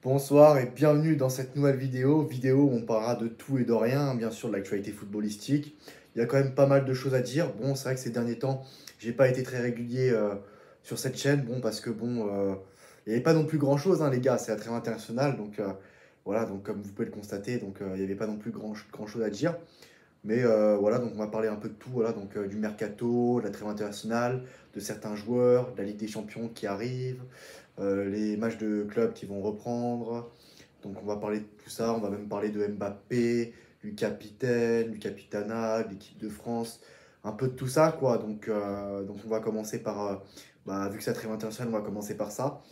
Bonsoir et bienvenue dans cette nouvelle vidéo où on parlera de tout et de rien, bien sûr de l'actualité footballistique. Il y a quand même pas mal de choses à dire. Bon, c'est vrai que ces derniers temps, j'ai pas été très régulier sur cette chaîne, bon, parce que bon, il n'y avait pas non plus grand-chose, hein, les gars, c'est la trêve internationale, donc voilà, donc comme vous pouvez le constater, donc il n'y avait pas non plus grand-chose à dire. Mais voilà, donc on va parler un peu de tout, voilà, donc du mercato, de la trêve internationale, de certains joueurs, de la Ligue des Champions qui arrive, les matchs de club qui vont reprendre. Donc on va parler de tout ça, on va même parler de Mbappé, du capitaine, du capitana, de l'équipe de France, un peu de tout ça, quoi. Donc on va commencer par, vu que c'est la trêve internationale, on va commencer par ça.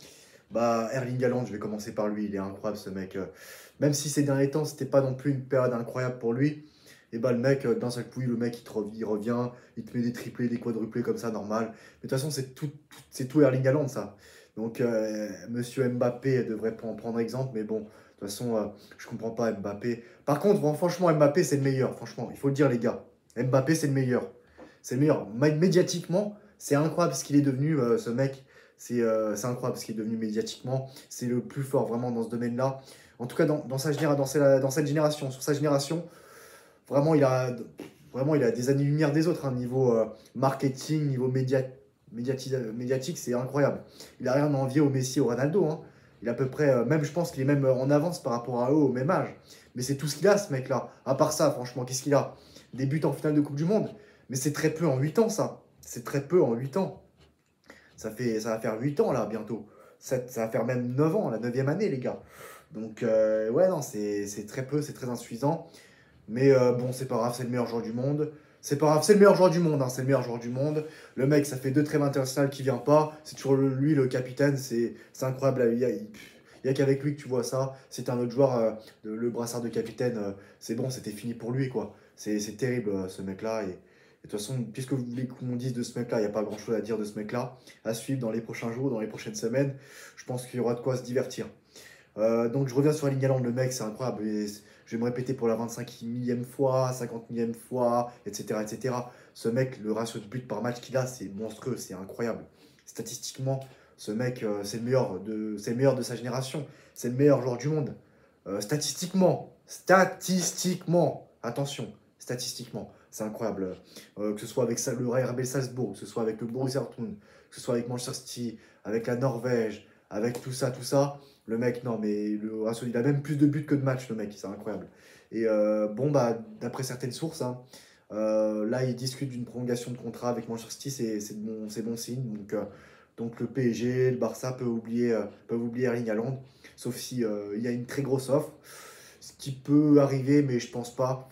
Bah, Erling Haaland, je vais commencer par lui, il est incroyable ce mec. Même si ces derniers temps, c'était pas non plus une période incroyable pour lui, et bah le mec, d'un seul coup, le mec il revient, il te met des triplés, des quadruplés comme ça, normal. Mais de toute façon, c'est tout Erling Haaland, ça. Donc, monsieur Mbappé devrait en prendre exemple, mais bon, de toute façon, je comprends pas Mbappé. Par contre, bon, franchement, Mbappé, c'est le meilleur, franchement, il faut le dire, les gars. Mbappé, c'est le meilleur. C'est le meilleur. Médiatiquement, c'est incroyable ce qu'il est devenu, ce mec. C'est incroyable ce qu'il est devenu médiatiquement. C'est le plus fort vraiment dans ce domaine-là. En tout cas, dans cette génération, sur sa génération, vraiment, vraiment, il a des années-lumière des autres. Hein, niveau marketing, niveau médiatique, c'est incroyable. Il a rien à envier au Messi, au Ronaldo. Hein. Il est à peu près, même je pense qu'il est même en avance par rapport à eux au même âge. Mais c'est tout ce qu'il a, ce mec-là. À part ça, franchement, qu'est-ce qu'il a? Des buts en finale de Coupe du Monde. Mais c'est très peu en 8 ans, ça. C'est très peu en 8 ans. Ça va faire 8 ans là bientôt. Ça va faire même 9 ans, la neuvième année, les gars. Donc, ouais, non, c'est très peu, c'est très insuffisant. Mais bon, c'est pas grave, c'est le meilleur joueur du monde. C'est pas grave, c'est le meilleur joueur du monde, hein, c'est le meilleur joueur du monde. Le mec, ça fait deux trêves internationales qui vient pas. C'est toujours lui le capitaine, c'est incroyable. Il y a qu'avec lui que tu vois ça. C'est un autre joueur, le brassard de capitaine, c'est bon, c'était fini pour lui, quoi. C'est terrible, ce mec-là. Et de toute façon, qu'est-ce que vous voulez qu'on dise de ce mec-là? Il n'y a pas grand-chose à dire de ce mec-là. À suivre dans les prochains jours, dans les prochaines semaines. Je pense qu'il y aura de quoi se divertir. Donc je reviens sur Erling Haaland, le mec, c'est incroyable. Je vais me répéter pour la 25 millième fois, 50 millième fois, etc., etc. Ce mec, le ratio de buts par match qu'il a, c'est monstrueux, c'est incroyable. Statistiquement, ce mec, c'est le meilleur de sa génération. C'est le meilleur joueur du monde. Statistiquement, attention, statistiquement, c'est incroyable. Que ce soit avec le RB Salzbourg, que ce soit avec le Borussia Dortmund, que ce soit avec Manchester City, avec la Norvège, avec tout ça. Le mec, non, mais il a même plus de buts que de matchs, le mec, c'est incroyable. Et bon, bah, d'après certaines sources, hein, là, il discute d'une prolongation de contrat avec Manchester City, c'est bon signe. Donc le PSG, le Barça peuvent oublier Erling Haaland, sauf si il y a une très grosse offre, ce qui peut arriver, mais je pense pas.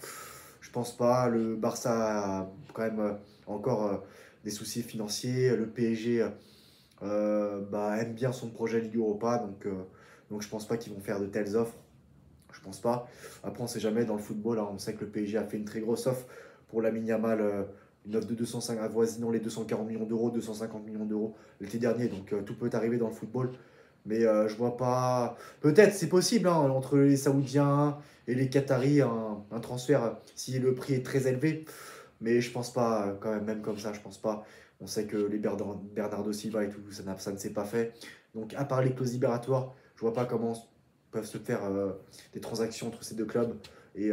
Je pense pas. Le Barça a quand même encore des soucis financiers. Le PSG aime bien son projet Ligue Europa, donc je pense pas qu'ils vont faire de telles offres. Je pense pas. Après, on sait jamais dans le football, hein, on sait que le PSG a fait une très grosse offre pour Lamine Yamal, une offre de 205, avoisinant les 240 millions d'euros, 250 millions d'euros l'été dernier, donc tout peut arriver dans le football. Mais je vois pas. Peut-être, c'est possible, hein, entre les Saoudiens et les Qataris, un transfert, si le prix est très élevé. Mais je pense pas, quand même comme ça, je pense pas. On sait que les Bernardo Silva et tout, ça ne s'est pas fait. Donc, à part les clauses libératoires, je vois pas comment peuvent se faire des transactions entre ces deux clubs. Et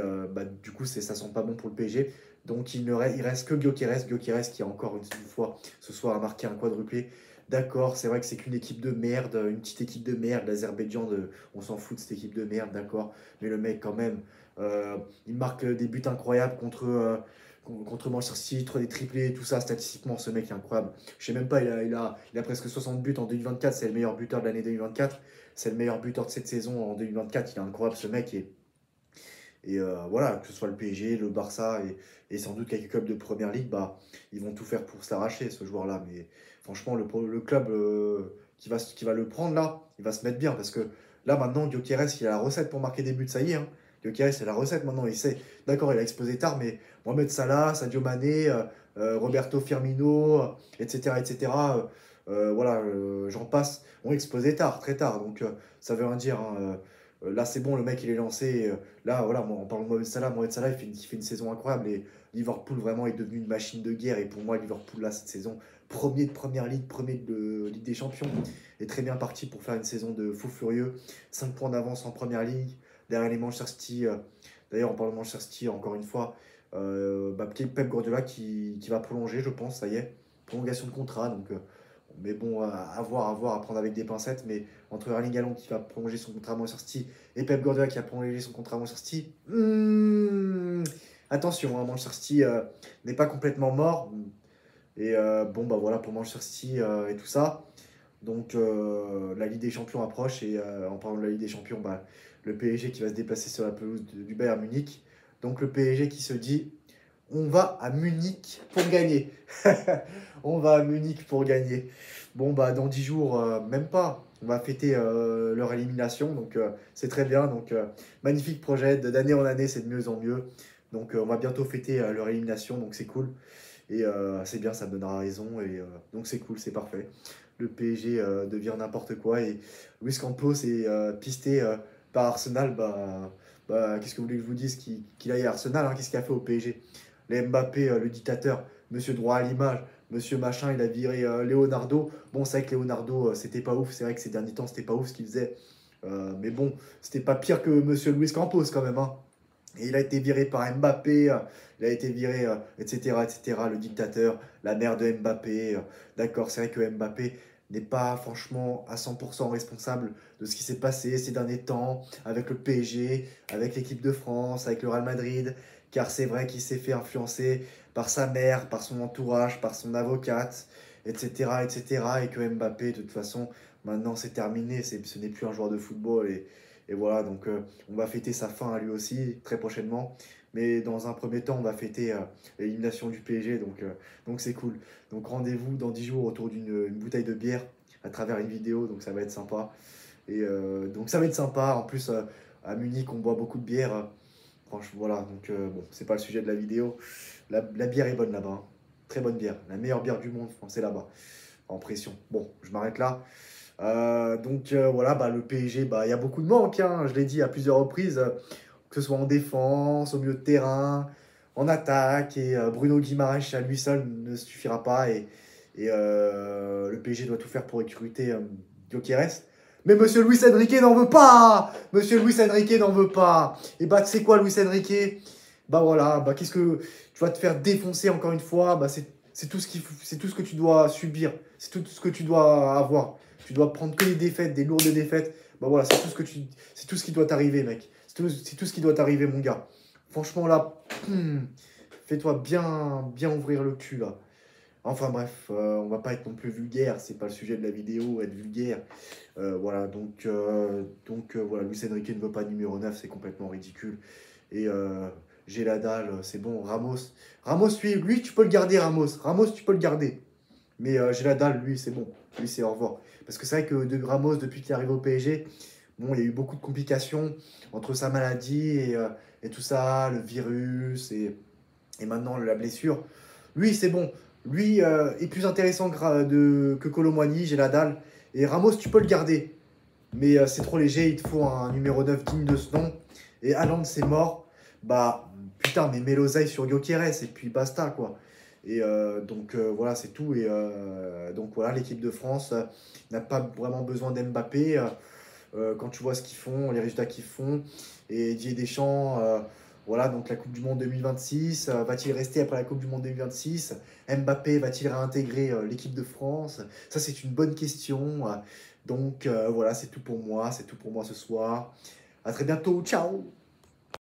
du coup, ça sent pas bon pour le PSG. Donc, il reste que Gyökeres qui a encore une fois ce soir a marqué un quadruplé. D'accord, c'est vrai que c'est qu'une équipe de merde, une petite équipe de merde, l'Azerbaïdjan, on s'en fout de cette équipe de merde, d'accord. Mais le mec, quand même, il marque des buts incroyables contre Manchester City, des triplés, tout ça, statistiquement, ce mec est incroyable. Je sais même pas, il a presque 60 buts en 2024, c'est le meilleur buteur de l'année 2024, c'est le meilleur buteur de cette saison en 2024, il est incroyable ce mec. Et voilà, que ce soit le PSG, le Barça et sans doute quelques clubs de première ligue, bah, ils vont tout faire pour se l'arracher, ce joueur-là. Mais franchement, le club qui va le prendre là, il va se mettre bien parce que là, maintenant, Gyökeres, il a la recette pour marquer des buts, ça y est. Hein. Gyökeres, il a la recette maintenant, il sait. D'accord, il a explosé tard, mais Mohamed Salah, Sadio Mané, Roberto Firmino, etc., etc., voilà, j'en passe, ont explosé tard, très tard. Donc, ça veut rien dire. Hein. Là, c'est bon, le mec, il est lancé. Là, voilà, moi, on parle de Mohamed Salah il fait une saison incroyable. Et Liverpool, vraiment, est devenu une machine de guerre. Et pour moi, Liverpool, là, cette saison, premier de Première Ligue, premier de Ligue des Champions, est très bien parti pour faire une saison de fou furieux. 5 points d'avance en Première Ligue, derrière les Manchester City. D'ailleurs, en parlant de Manchester City, encore une fois, Pep Guardiola qui va prolonger, je pense, ça y est. Prolongation de contrat, donc... mais bon, à voir, à prendre avec des pincettes. Mais entre Erling Haaland qui va prolonger son contrat à Manchester City et Pep Guardiola qui a prolongé son contrat à Manchester City, attention, hein, Manchester City n'est pas complètement mort. Et bon, bah voilà pour Manchester City et tout ça. Donc la Ligue des Champions approche. Et en parlant de la Ligue des Champions, bah, le PSG qui va se déplacer sur la pelouse du Bayern Munich. Donc le PSG qui se dit, on va à Munich pour gagner. On va à Munich pour gagner. Bon, bah, dans 10 jours, même pas. On va fêter leur élimination. Donc, c'est très bien. Donc, magnifique projet. D'année en année, c'est de mieux en mieux. Donc, on va bientôt fêter leur élimination. Donc, c'est cool. Et c'est bien, ça me donnera raison. Et donc, c'est cool, c'est parfait. Le PSG devient n'importe quoi. Et Luis Campos est pisté par Arsenal. Qu'est-ce que vous voulez que je vous dise qu'il aille à Arsenal, hein. Qu'est-ce qu'il a fait au PSG? Les Mbappé, le dictateur, monsieur droit à l'image, monsieur machin, il a viré Leonardo. Bon, c'est vrai que Leonardo, c'était pas ouf. C'est vrai que ces derniers temps, c'était pas ouf ce qu'il faisait. Mais bon, c'était pas pire que monsieur Luis Campos quand même, hein. Et il a été viré par Mbappé, il a été viré, etc., etc., le dictateur, la mère de Mbappé. D'accord, c'est vrai que Mbappé n'est pas franchement à 100% responsable de ce qui s'est passé ces derniers temps avec le PSG, avec l'équipe de France, avec le Real Madrid, car c'est vrai qu'il s'est fait influencer par sa mère, par son entourage, par son avocate, etc., etc., et que Mbappé, de toute façon, maintenant c'est terminé, ce n'est plus un joueur de football, et voilà, donc on va fêter sa fin à lui aussi très prochainement. Mais dans un premier temps, on va fêter l'élimination du PSG, donc c'est cool. Donc rendez-vous dans 10 jours autour d'une bouteille de bière à travers une vidéo, donc ça va être sympa. Et donc ça va être sympa. En plus, à Munich, on boit beaucoup de bière. Franchement, voilà, donc bon, c'est pas le sujet de la vidéo. La bière est bonne là-bas, hein. Très bonne bière. La meilleure bière du monde, c'est là-bas, en pression. Bon, je m'arrête là. Voilà, bah, le PSG, bah, il y a beaucoup de manques, hein, je l'ai dit à plusieurs reprises, que ce soit en défense, au milieu de terrain, en attaque. Et Bruno Guimaraes à lui seul ne suffira pas. Et le PSG doit tout faire pour recruter Gyökeres. Mais Monsieur Luis Enrique n'en veut pas. Monsieur Luis Enrique n'en veut pas. Et bah, tu sais quoi, Luis Enrique? Bah voilà, bah qu'est-ce que tu vas te faire défoncer encore une fois? Bah c'est tout c'est tout ce que tu dois subir. C'est tout ce que tu dois avoir. Tu dois prendre que des défaites, des lourdes défaites. Bah voilà, c'est tout ce qui doit t'arriver, mec. C'est tout ce qui doit t'arriver, mon gars. Franchement, là, fais-toi bien ouvrir le cul, là. Enfin bref, on va pas être non plus vulgaire, c'est pas le sujet de la vidéo, être vulgaire. Voilà, voilà, Luis Enrique ne veut pas de numéro 9, c'est complètement ridicule. Et j'ai la dalle, c'est bon, Ramos, lui, tu peux le garder, Ramos, tu peux le garder. Mais j'ai la dalle, lui, c'est bon. Lui, c'est au revoir. Parce que c'est vrai que Ramos, depuis qu'il est arrivé au PSG, bon, il y a eu beaucoup de complications entre sa maladie et tout ça, le virus et maintenant la blessure. Lui, c'est bon. Lui est plus intéressant que Kolo Muani, j'ai la dalle. Et Ramos, tu peux le garder. Mais c'est trop léger, il te faut un numéro 9 digne de ce nom. Et Haaland, c'est mort. Bah, putain, mais mets l'oseille sur Gyökeres et puis basta, quoi. Et voilà, c'est tout. Et donc voilà, l'équipe de France n'a pas vraiment besoin d'Mbappé. Quand tu vois ce qu'ils font, les résultats qu'ils font. Et Didier Deschamps, voilà, donc la Coupe du Monde 2026, va-t-il rester après la Coupe du Monde 2026? Mbappé va-t-il réintégrer l'équipe de France? Ça, c'est une bonne question. Donc voilà, c'est tout pour moi ce soir. À très bientôt, ciao!